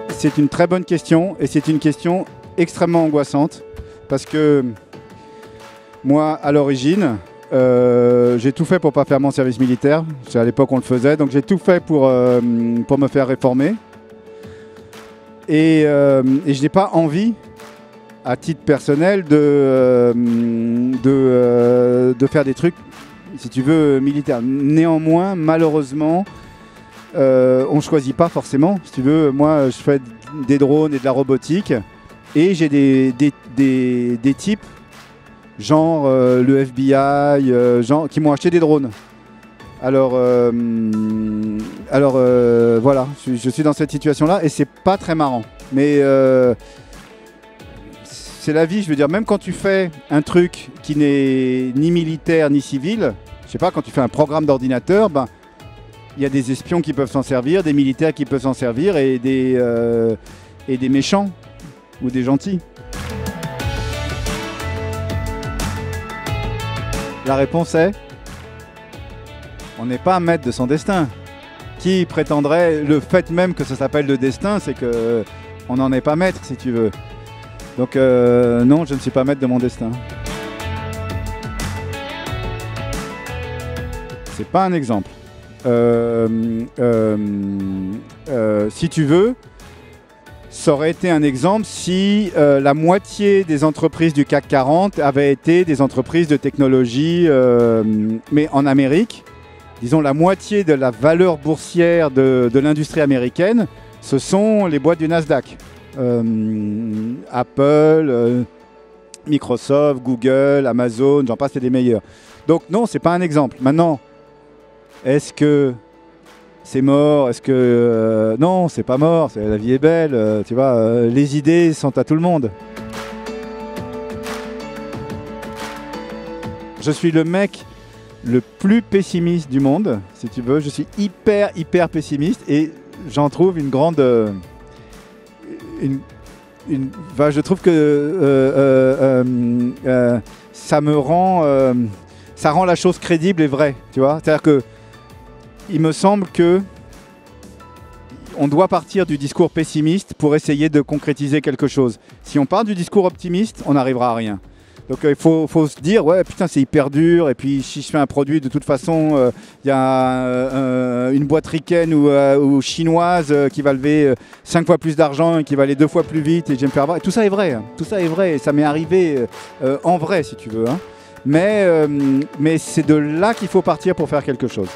C'est une très bonne question et c'est une question extrêmement angoissante parce que moi, à l'origine, j'ai tout fait pour ne pas faire mon service militaire. C'est à l'époque on le faisait, donc j'ai tout fait pour me faire réformer. Et je n'ai pas envie, à titre personnel, de faire des trucs, si tu veux, militaires. Néanmoins, malheureusement, on ne choisit pas forcément. Si tu veux, moi, je fais des drones et de la robotique. Et j'ai des types, genre le FBI, qui m'ont acheté des drones. Alors voilà, je suis dans cette situation-là et c'est pas très marrant. Mais c'est la vie, je veux dire, même quand tu fais un truc qui n'est ni militaire ni civil, je sais pas, quand tu fais un programme d'ordinateur, ben, il y a des espions qui peuvent s'en servir, des militaires qui peuvent s'en servir et des méchants ou des gentils. La réponse est: on n'est pas maître de son destin. Qui prétendrait, le fait même que ça s'appelle le destin, c'est qu'on n'en est pas maître, si tu veux. Donc non, je ne suis pas maître de mon destin. C'est pas un exemple. Si tu veux, ça aurait été un exemple si la moitié des entreprises du CAC 40 avaient été des entreprises de technologie, mais en Amérique. Disons, la moitié de la valeur boursière de l'industrie américaine, ce sont les boîtes du Nasdaq. Apple, Microsoft, Google, Amazon, j'en passe, c'est des meilleurs. Donc non, c'est pas un exemple. Maintenant, est-ce que c'est mort? Est-ce que... non, c'est pas mort, la vie est belle, tu vois, les idées sont à tout le monde. Je suis le mec le plus pessimiste du monde, si tu veux. Je suis hyper pessimiste et j'en trouve une grande... je trouve que ça me rend... ça rend la chose crédible et vraie, tu vois. C'est-à-dire que il me semble que on doit partir du discours pessimiste pour essayer de concrétiser quelque chose. Si on part du discours optimiste, on n'arrivera à rien. Donc il faut se dire, ouais, putain, c'est hyper dur. Et puis si je fais un produit, de toute façon, il y a une boîte ricaine ou chinoise qui va lever 5 fois plus d'argent et qui va aller 2 fois plus vite et je vais me faire avoir. Et tout ça est vrai. Hein. Tout ça est vrai. Et ça m'est arrivé en vrai, si tu veux. Hein. Mais c'est de là qu'il faut partir pour faire quelque chose.